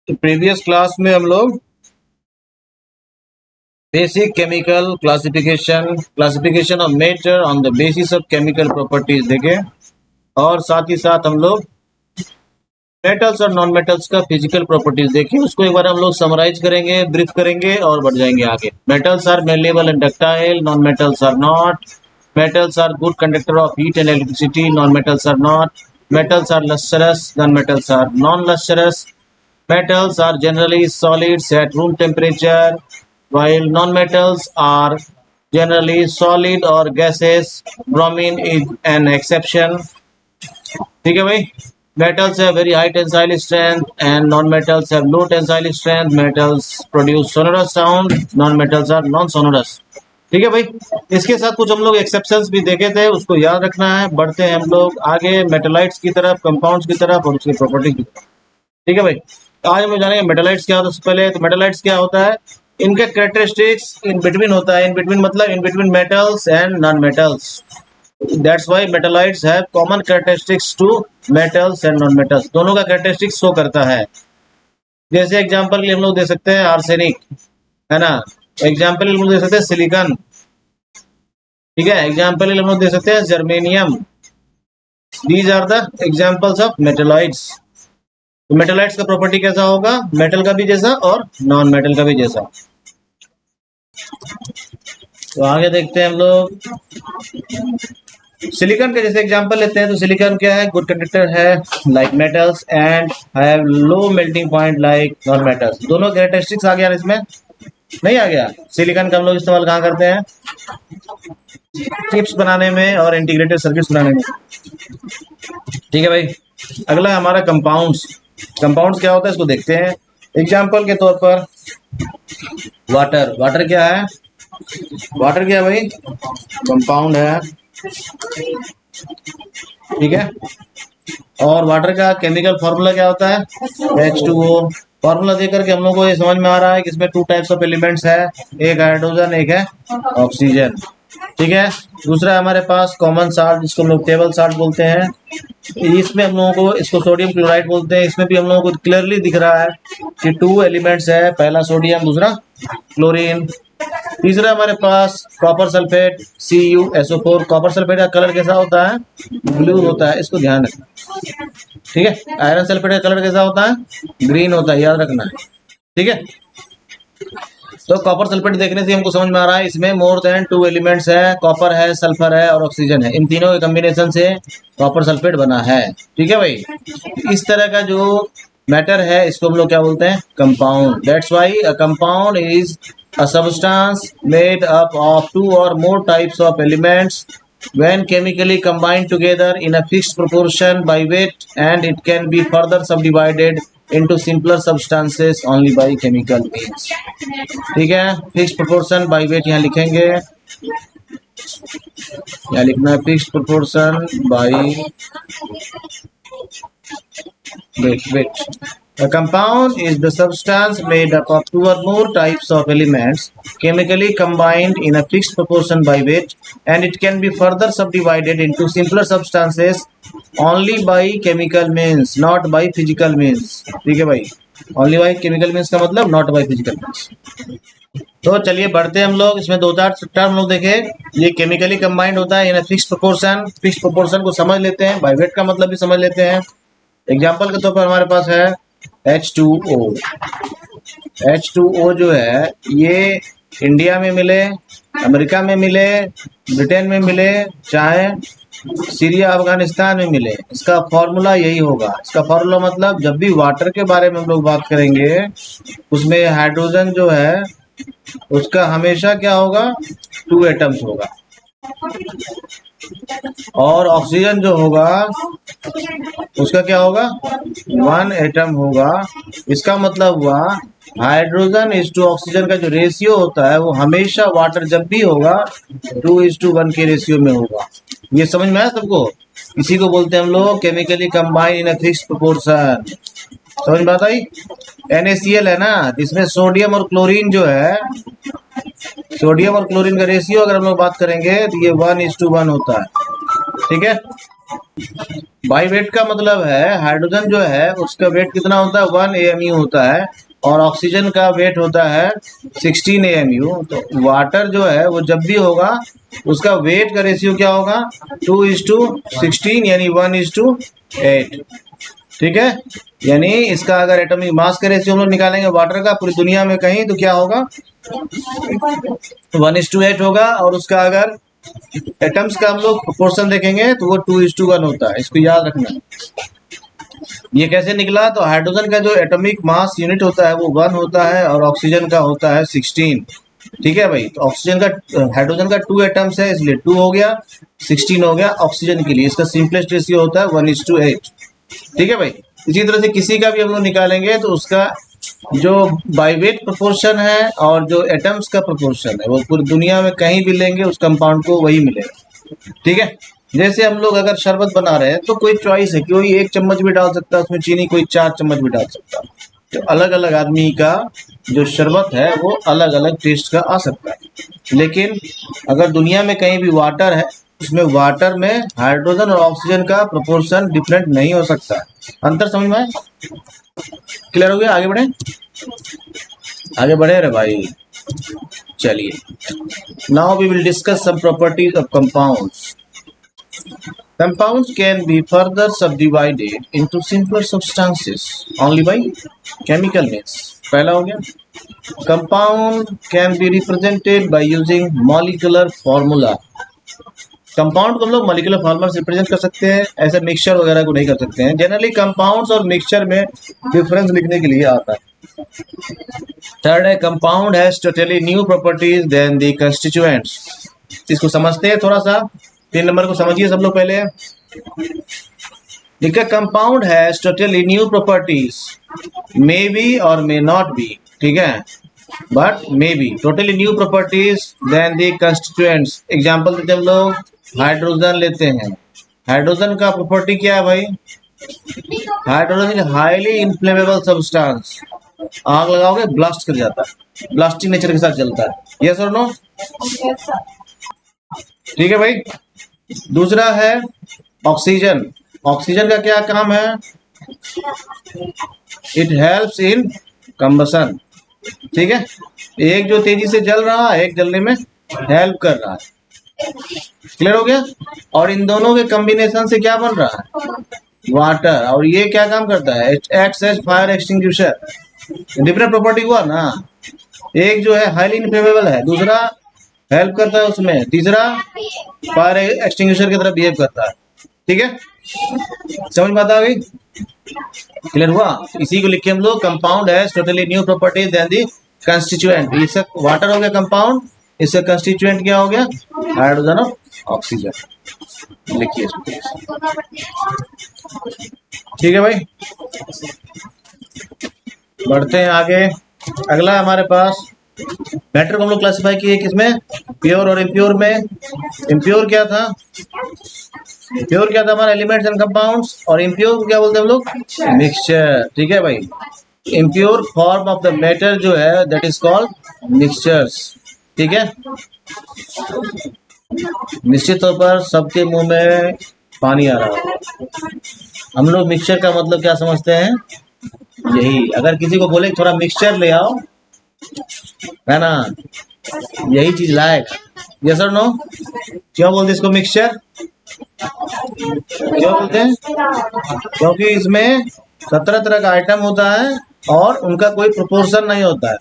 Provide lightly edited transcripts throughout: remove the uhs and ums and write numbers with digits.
तो previous class में हम लोग basic chemical classification of matter on the basis of chemical properties देखे और साथ ही साथ हम लोग मेटल्स और नॉन मेटल्स का फिजिकल प्रॉपर्टीज देखें। उसको एक बार हम लोग समराइज करेंगे, ब्रीफ करेंगे और बढ़ जाएंगे आगे। Metals are malleable and ductile, non metals are not. Metals are good conductor of heat and electricity, non metals are not. Metals are lustrous, non metals are non lustrous. Metals are generally solids at room temperature, while non-metals are generally solid or gases. Bromine is an exception. ठीक है भाई। Metals have very high tensile strength and non-metals have low tensile strength. Metals produce sonorous sound, non-metals are non-sonorous. ठीक है भाई। इसके साथ कुछ हम लोग एक्सेप्शंस भी देखे थे, उसको याद रखना है। बढ़ते हैं हम लोग आगे मेटेलाइट्स की तरफ, कंपाउंड्स की तरफ और उसकी प्रॉपर्टी की तरफ। ठीक है भाई। आज हम लोग जानेंगे मेटेलाइट्स क्या होता है। सबसे पहले तो मेटेलाइट्स क्या होता है, इनके कैरेक्टरिस्टिक्स इन बिटवीन होता है। इन बिटवीन मतलब in between metals and non metals. That's why metalloids have common characteristics to metals and non metals. दोनों का कैरेक्टरिस्टिक्स शो करता है। जैसे एग्जांपल के लिए हम लोग दे सकते हैं आर्सेनिक, है ना। एग्जांपल हम लोग दे सकते हैं सिलिकॉन, ठीक है। एग्जांपल हम लोग दे सकते हैं germanium. These are the examples of metalloids. तो मेटेलाइट्स का प्रॉपर्टी कैसा होगा, मेटल का भी जैसा और नॉन मेटल का भी जैसा। तो आगे देखते हैं हम लोग सिलिकॉन का जैसे एग्जांपल लेते हैं। तो सिलिकॉन क्या है, गुड कंडक्टर है like metals and have low melting point like non metals. दोनों कैरेक्टरिस्टिक्स आ गया इसमें, नहीं आ गया। सिलिकॉन का हम लोग इस्तेमाल कहाँ करते हैं, चिप्स बनाने में और इंटीग्रेटेड सर्किट्स बनाने में। ठीक है भाई। अगला हमारा कंपाउंड्स। कंपाउंड्स क्या होता है इसको देखते हैं। एग्जांपल के तौर पर वाटर। वाटर क्या है, वाटर क्या है भाई, कंपाउंड है, ठीक है। और वाटर का केमिकल फॉर्मूला क्या होता है, H2O। फॉर्मूला देकर के हम लोग को ये समझ में आ रहा है कि इसमें 2 टाइप्स ऑफ एलिमेंट्स है, एक हाइड्रोजन एक है ऑक्सीजन, ठीक है। दूसरा हमारे पास कॉमन साल्ट जिसको हम लोग टेबल साल्ट बोलते हैं। इसमें हम लोगों को इसको सोडियम क्लोराइड बोलते हैं। इसमें भी हम लोगों को क्लियरली दिख रहा है कि 2 एलिमेंट्स है, पहला सोडियम दूसरा क्लोरीन। तीसरा हमारे पास copper sulphate CuSO4। Copper sulphate का कलर कैसा होता है, ब्लू होता है, इसको ध्यान रखना, ठीक है। आयरन सल्फेट का कलर कैसा होता है, ग्रीन होता है, याद रखना है, ठीक है। तो कॉपर सल्फेट देखने से हमको समझ में आ रहा है इसमें मोर देन 2 एलिमेंट्स है, कॉपर है, सल्फर है और ऑक्सीजन है। इन तीनों के कॉम्बिनेशन से कॉपर सल्फेट बना है, ठीक है भाई। इस तरह का जो मैटर है इसको हम लोग क्या बोलते हैं, compound. That's why a compound is a substance made up of 2 or more types of elements when chemically combined together in a fixed proportion by weight, and it can be further subdivided into simpler substances only by chemical means। ठीक है। Fixed proportion by weight यहाँ लिखेंगे, यहाँ लिखना है fixed proportion bye weight। A compound is the substance made up of 2 or more types of elements chemically combined in a fixed proportion by weight, and it can be further subdivided into simpler substances only by chemical means, not by physical means। ठीक है भाई, only by chemical means का मतलब not by physical means। तो चलिए बढ़ते हैं हम लोग। इसमें 2-4 टर्म हम लोग देखे। ये केमिकली कंबाइंड होता है in fixed proportion. Fixed proportion को समझ लेते हैं, बाय वेट का मतलब भी समझ लेते हैं। एग्जाम्पल के तौर पर हमारे पास है H2O। H2O जो है ये इंडिया में मिले, अमेरिका में मिले, ब्रिटेन में मिले, चाहे सीरिया अफगानिस्तान में मिले, इसका फॉर्मूला यही होगा। इसका फॉर्मूला मतलब जब भी वाटर के बारे में हम लोग बात करेंगे उसमें हाइड्रोजन जो है उसका हमेशा क्या होगा, 2 एटम्स होगा, और ऑक्सीजन जो होगा उसका क्या होगा, 1 एटम होगा। इसका मतलब हुआ हाइड्रोजन इज टू ऑक्सीजन का जो रेशियो होता है वो हमेशा वाटर जब भी होगा 2:1 के रेशियो में होगा। ये समझ में आया सबको। इसी को बोलते हैं हम लोग chemically combine in a fixed proportion. समझ में आता ही। NaCl है ना, इसमें सोडियम और क्लोरीन जो है, सोडियम और क्लोरीन का रेशियो अगर हम लोग बात करेंगे तो ये 1:1 होता है, ठीक है। बाई वेट का मतलब है हाइड्रोजन जो है उसका वेट कितना होता है 1 AMU होता है और ऑक्सीजन का वेट होता है 16 AMU। तो वाटर जो है वो जब भी होगा उसका वेट का रेशियो क्या होगा 2:16 यानी 1:8। ठीक है, यानी इसका अगर एटॉमिक मास का रेशियो हम लोग निकालेंगे वाटर का पूरी दुनिया में कहीं तो क्या होगा 1:8 होगा। और उसका अगर एटम्स का हम लोग प्रोपोर्शन देखेंगे तो वो 2:1 होता है। इसको याद रखना। ये कैसे निकला? तो हाइड्रोजन का जो एटॉमिक मास यूनिट होता है वो 1 होता है और ऑक्सीजन का होता है 16। ठीक है भाई, तो ऑक्सीजन का हाइड्रोजन का 2 एटम्स है इसलिए 2 हो गया, 16 हो गया ऑक्सीजन के लिए। इसका सिंपलेस्ट रेशियो होता है 1:8। ठीक है भाई, इसी तरह से किसी का भी हम लोग निकालेंगे तो उसका जो बाई वेट प्रोपोर्शन है और जो एटम्स का प्रोपोर्शन है वो पूरी दुनिया में कहीं भी लेंगे उस कंपाउंड को वही मिलेगा। ठीक है, जैसे हम लोग अगर शरबत बना रहे हैं तो कोई चॉइस है, कोई 1 चम्मच भी डाल सकता है उसमें चीनी, कोई 4 चम्मच भी डाल सकता है। तो अलग अलग आदमी का जो शरबत है वो अलग अलग टेस्ट का आ सकता है। लेकिन अगर दुनिया में कहीं भी वाटर है उसमें वाटर में हाइड्रोजन और ऑक्सीजन का प्रोपोर्शन डिफरेंट नहीं हो सकता है। अंतर समझ में आए? क्लियर हो गया? आगे बढ़े, आगे बढ़े रे भाई। चलिए, now we will discuss some properties of compounds. Compounds can be further subdivided into simpler substances only by chemical means. पहला हो गया, compound can be represented by using molecular formula. Compound को हम लोग मॉलिक्यूलर फॉर्मूला से represent कर सकते हैं, ऐसे मिक्सचर वगैरह को नहीं कर सकते हैं। जनरली कंपाउंड्स और मिक्सचर में डिफरेंस लिखने के लिए आता है। थर्ड है, compound has totally new properties than the constituents. इसको समझते हैं थोड़ा सा, 3 नंबर को समझिए सब लोग पहले। देखिए, compound has totally new properties, may be और मे नॉट बी। ठीक है, but may be totally new properties than the constituents. Example देते हम लोग, हाइड्रोजन लेते हैं। हाइड्रोजन का प्रॉपर्टी क्या है भाई? Hydrogen is highly inflammable substance. आग लगाओगे ब्लास्ट कर जाता है, ब्लास्टिंग नेचर के साथ चलता है। यस और नो? ठीक है भाई। दूसरा है ऑक्सीजन। ऑक्सीजन का क्या काम है? It helps in combustion. ठीक है, एक जो तेजी से जल रहा है एक जलने में हेल्प कर रहा है। क्लियर हो गया? और इन दोनों के कॉम्बिनेशन से क्या बन रहा है? वाटर। और ये क्या काम करता है? Acts as fire extinguisher. Different property हुआ ना, एक जो है हाईली इनफ्लेमेबल है, दूसरा हेल्प करता है उसमें, तीसरा फायर एक्सटिंग्विशर की तरह बिहेव करता है। ठीक है, समझ में आता है? क्लियर हुआ? इसी को लिखे हम लोग, compound has totally new properties than the constituent. इससे वाटर हो गया कंपाउंड, इससे कंस्टिट्यूएंट क्या हो गया? हाइड्रोजन और ऑक्सीजन। लिखिए इसको। ठीक है भाई, बढ़ते हैं आगे। अगला हमारे पास मैटर को हम लोग क्लासिफाई किए किसमें? प्योर और इम्प्योर में। इम्प्योर क्या था? प्योर क्या था हमारा? Elements and compounds. और इम्प्योर को क्या बोलते हैं हम लोग? मिक्सचर। ठीक है भाई, impure form of the matter जो है दैट इज कॉल्ड मिक्सचर्स। ठीक है, निश्चित तौर पर सबके मुंह में पानी आ रहा है। हम लोग मिक्सचर का मतलब क्या समझते हैं? यही, अगर किसी को बोले थोड़ा मिक्सचर ले आओ, है ना, यही चीज लाएगा। यस और नो? क्यों बोलते इसको मिक्सचर? क्यों बोलते हैं? क्योंकि इसमें 17 तरह का आइटम होता है और उनका कोई प्रोपोर्शन नहीं होता है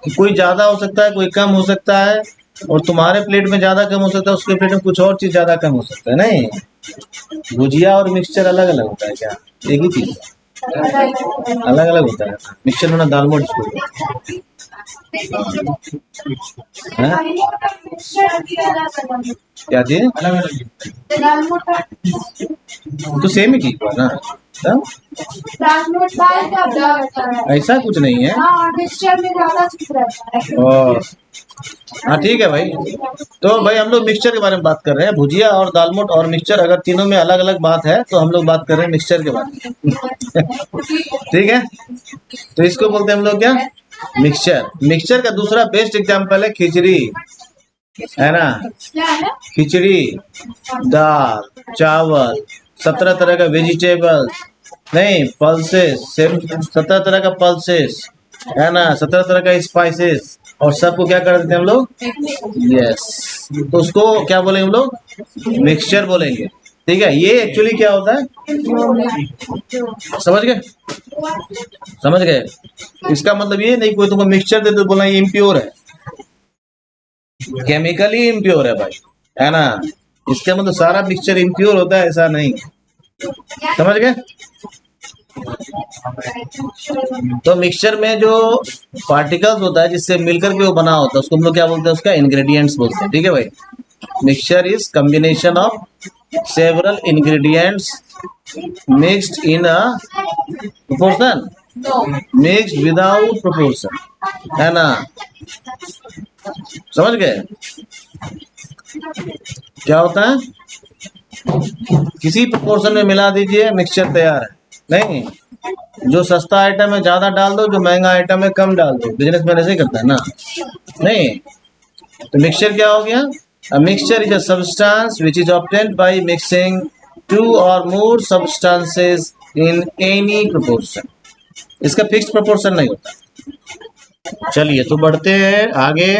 कि कोई ज्यादा हो सकता है, कोई कम हो सकता है, और तुम्हारे प्लेट में ज्यादा कम हो सकता है, उसके प्लेट में कुछ और चीज ज्यादा कम हो सकता है। नहीं, भुजिया और मिक्सचर अलग अलग होता है क्या? एक ही चीज अलग अलग होता है। मिक्सचर में ना दाल मोठ क्या थी? तो सेम ही चीज ना, ऐसा कुछ नहीं है। हाँ ठीक है भाई। तो भाई हम लोग मिक्सचर के बारे में बात कर रहे हैं। भुजिया और दालमोट और मिक्सचर अगर तीनों में अलग अलग बात है तो हम लोग बात कर रहे हैं मिक्सचर के बारे में। ठीक है, तो इसको बोलते हैं हम लोग क्या? मिक्सचर। मिक्सचर का दूसरा बेस्ट एग्जांपल है खिचड़ी, है ना। खिचड़ी, दाल, चावल, 17 तरह का वेजिटेबल, नहीं पल्सेस, सिर्फ 17 तरह का पल्सेस है ना, 17 तरह का स्पाइसेस, और सबको क्या कर देते हैं हम लोग, यस, तो उसको क्या बोलेंगे हम लोग, मिक्सचर बोलेंगे। ठीक है, ये एक्चुअली क्या होता है, समझ गए, समझ गए। इसका मतलब ये नहीं कोई तुमको मिक्सचर दे तो बोलना ये इम्प्योर है, केमिकली इम्प्योर है भाई, है ना। इसका मतलब सारा मिक्सचर इम्प्योर होता है ऐसा नहीं, समझ गए। तो मिक्सचर में जो पार्टिकल्स होता है जिससे मिलकर के वो बना होता है उसको हम लोग क्या बोलते हैं, उसका इंग्रेडिएंट्स बोलते हैं। ठीक है भाई, mixture is combination of several ingredients mixed in a proportion, mixed without proportion, है ना, समझ गए। क्या होता है, किसी प्रोपोर्शन में मिला दीजिए मिक्सचर तैयार है। नहीं, जो सस्ता आइटम है ज्यादा डाल दो, जो महंगा आइटम है कम डाल दो, बिजनेस मैन ऐसे ही करता है ना। नहीं, तो मिक्सचर क्या हो गया, a mixture is a substance which is obtained by mixing two or more substances in any proportion. इसका फिक्स्ड प्रोपोर्शन नहीं होता। चलिए तो बढ़ते हैं आगे।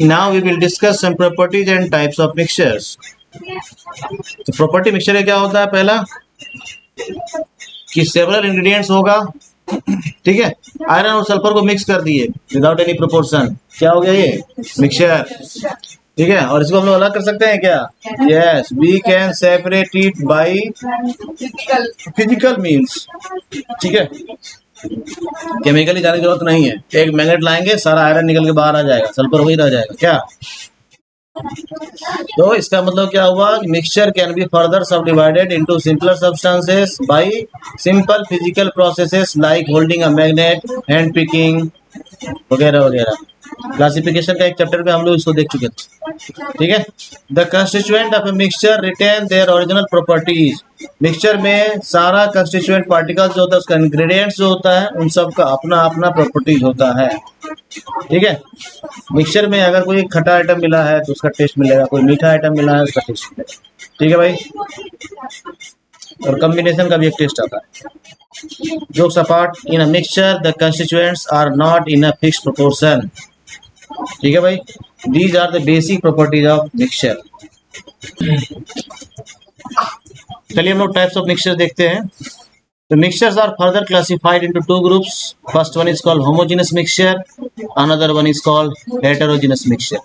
Now we will discuss some properties and types of mixtures. तो प्रॉपर्टी मिक्सचर क्या होता है, पहला कि सेवरल इंग्रेडिएंट्स होगा, ठीक है, आयरन और सल्फर को मिक्स कर दिए विदाउट एनी प्रोपोर्शन, क्या हो गया ये मिक्सचर। ठीक है, और इसको हम लोग अलग कर सकते हैं क्या, yes, we can separate it by physical means. ठीक है, केमिकली जाने की जरूरत नहीं है, एक मैग्नेट लाएंगे सारा आयरन निकल के बाहर आ जाएगा, सल्फर वही रह जाएगा क्या। तो इसका मतलब क्या हुआ, मिक्सचर कैन बी फर्दर सब divided into simpler substances bye simple physical processes like holding a magnet, hand picking वगैरह वगैरह। क्लासिफिकेशन का एक चैप्टर में हम लोग इसको देख चुके थे। ठीक है, the constituent of a mixture retain their original properties. Mixture में सारा कंस्टिट्यूएंट पार्टिकल्स जो होता है, उसका इंग्रेडिएंट्स जो होता है, उन सब का अपना अपना प्रॉपर्टीज होता है। ठीक है, मिक्सचर में अगर कोई खट्टा आइटम मिला है तो उसका टेस्ट मिलेगा, कोई मीठा आइटम मिला है उसका टेस्ट मिलेगा। ठीक है भाई, और कॉम्बिनेशन का भी एक टेस्ट आता है। Jokes apart, in a mixture the constituents are not in a fixed proportion. ठीक है भाई, these are the basic properties of mixture. चलिए हम लोग टाइप्स ऑफ मिक्सचर देखते हैं। तो mixtures are further classified into two groups. First one is called homogeneous mixture, another one is called heterogeneous mixture.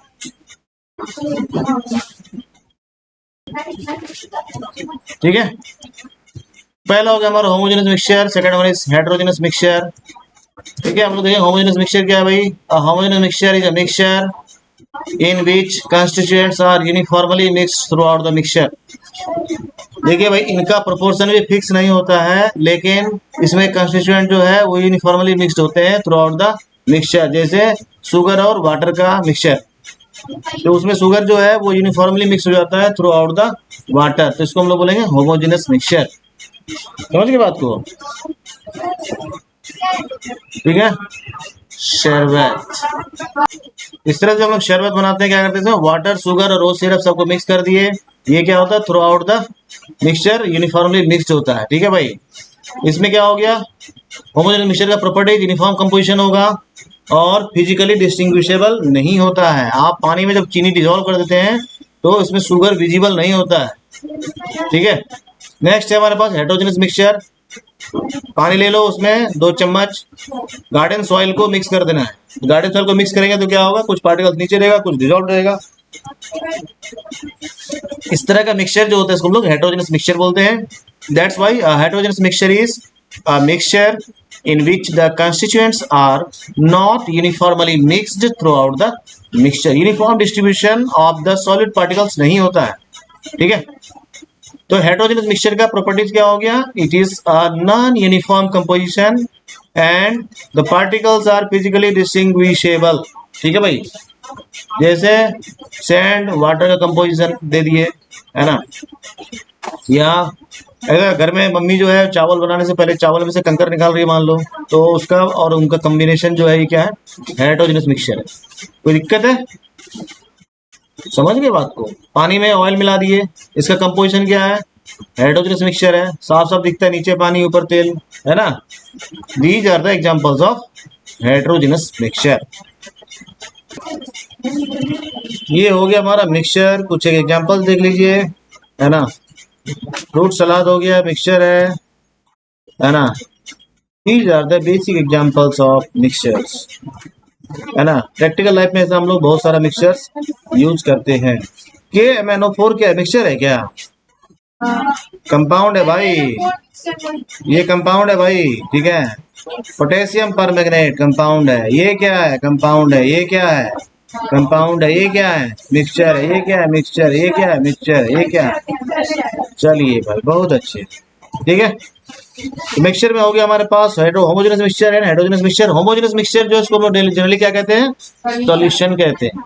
ठीक है, पहला हो गया हमारा homogeneous mixture, second one is heterogeneous mixture. ठीक है, हम लोग देखें होमोजेनस मिक्सचर क्या है भाई। A homogeneous mixture is a mixture in which constituents are uniformly mixed throughout the mixture. देखिए भाई, इनका प्रोपोर्शन भी फिक्स नहीं होता है, लेकिन इसमें कंस्टिट्यूएंट जो है वो यूनिफॉर्मली मिक्स्ड होते हैं थ्रू आउट द मिक्सचर। जैसे शुगर और वाटर का मिक्सचर, तो उसमें शुगर जो है वो यूनिफॉर्मली मिक्स हो जाता है थ्रू आउट द वाटर, तो इसको हम लोग बोलेंगे होमोजेनस मिक्सचर। समझ गए बात को, ठीक है। शरबत, इस तरह से हम लोग शरबत बनाते हैं, क्या करते हैं, वाटर, शुगर और रोज सिरप सबको मिक्स कर दिए, ये क्या होता है, through out the mixture uniformly mixed होता है। ठीक है भाई, इसमें क्या हो गया, होमोजेनस मिक्सचर का प्रॉपर्टी यूनिफॉर्म कंपोजिशन होगा और फिजिकली डिस्टिंग्विशेबल नहीं होता है। आप पानी में जब चीनी डिजोल्व कर देते हैं तो इसमें शुगर विजिबल नहीं होता है। ठीक है, नेक्स्ट है हमारे पास हेटेरोजेनस मिक्सचर। पानी ले लो, उसमें 2 चम्मच गार्डन सॉइल को मिक्स कर देना है। गार्डन सॉइल को मिक्स करेंगे तो क्या होगा, कुछ पार्टिकल्स नीचे रहेगा, कुछ डिजोल्व रहेगा। इस तरह का मिक्सचर जो होता है इसको हम लोग हेटेरोजेनस मिक्सचर बोलते हैं। That's why heterogeneous mixture is a mixture in which the constituents are not uniformly mixed throughout the mixture. Uniform distribution of the solid particles नहीं होता है। ठीक है, तो हेटेरोजेनस मिक्सचर का प्रॉपर्टीज क्या हो गया, it is a non uniform composition and the particles are physically distinguishable. ठीक है भाई, जैसे सैंड वाटर का कंपोजिशन दे दिए, है ना, या अगर घर में मम्मी जो है चावल बनाने से पहले चावल में से कंकर निकाल रही है मान लो, तो उसका और उनका कॉम्बिनेशन जो है ये क्या है, हेटेरोजेनस मिक्सचर है। कोई दिक्कत है, समझ गए बात को। पानी में ऑयल मिला दिए, इसका कंपोजिशन क्या है, हेटेरोजेनस मिक्सचर है, साफ साफ दिखता है, नीचे पानी ऊपर तेल, है ना। These are the examples of heterogeneous mixture. ये हो गया हमारा मिक्सचर, कुछ एक एग्जांपल्स देख लीजिए, है ना। फ्रूट सलाद हो गया, मिक्सचर है ना। These are the basic examples of mixtures, है ना। प्रैक्टिकल लाइफ में हम लोग बहुत सारा मिक्सचर्स यूज करते हैं। KMnO4 क्या मिक्सचर है क्या? कंपाउंड है भाई, ये कंपाउंड है भाई, ठीक है। पोटेशियम पर मैग्नेट कंपाउंड है, ये क्या है? कंपाउंड है। ये क्या है? कंपाउंड है। ये क्या है? मिक्सचर है। ये क्या है? मिक्सचर। ये क्या है? मिक्सचर। ये क्या है? चलिए भाई, बहुत अच्छे, ठीक है। मिक्सचर में हो गया हमारे पास होमोजेनस मिक्सचर है, हेटेरोजेनस मिक्सचर। होमोजेनस मिक्सचर जो इसको हम जनरली क्या कहते हैं? सॉल्यूशन कहते हैं।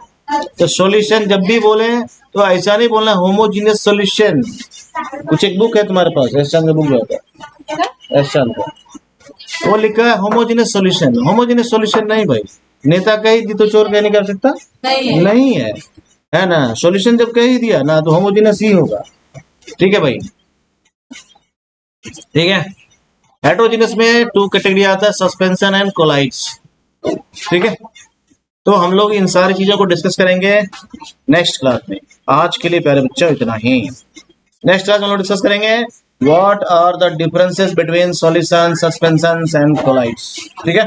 तो सॉल्यूशन जब भी बोले तो ऐसा नहीं बोलना होमोजेनस सॉल्यूशन। कुछ एक बुक है तुम्हारे पास, एस बुक जो होता है एस का, वो लिखा है होमोजेनस सॉल्यूशन। होमोजेनस सॉल्यूशन नहीं भाई, नेता कह ही दी तो चोर कह नहीं कर सकता, नहीं है ना। सॉल्यूशन जब कह ही दिया ना तो होमोजेनस ही होगा, ठीक है भाई, ठीक है। हेटेरोजेनस में 2 कैटेगरी आता है, सस्पेंशन एंड कोलाइड्स, ठीक है। तो हम लोग इन सारी चीजों को डिस्कस करेंगे नेक्स्ट क्लास में। आज के लिए प्यारे बच्चों इतना ही। नेक्स्ट क्लास में हम लोग डिस्कस करेंगे what are the differences between solution, suspension and colloids, ठीक है।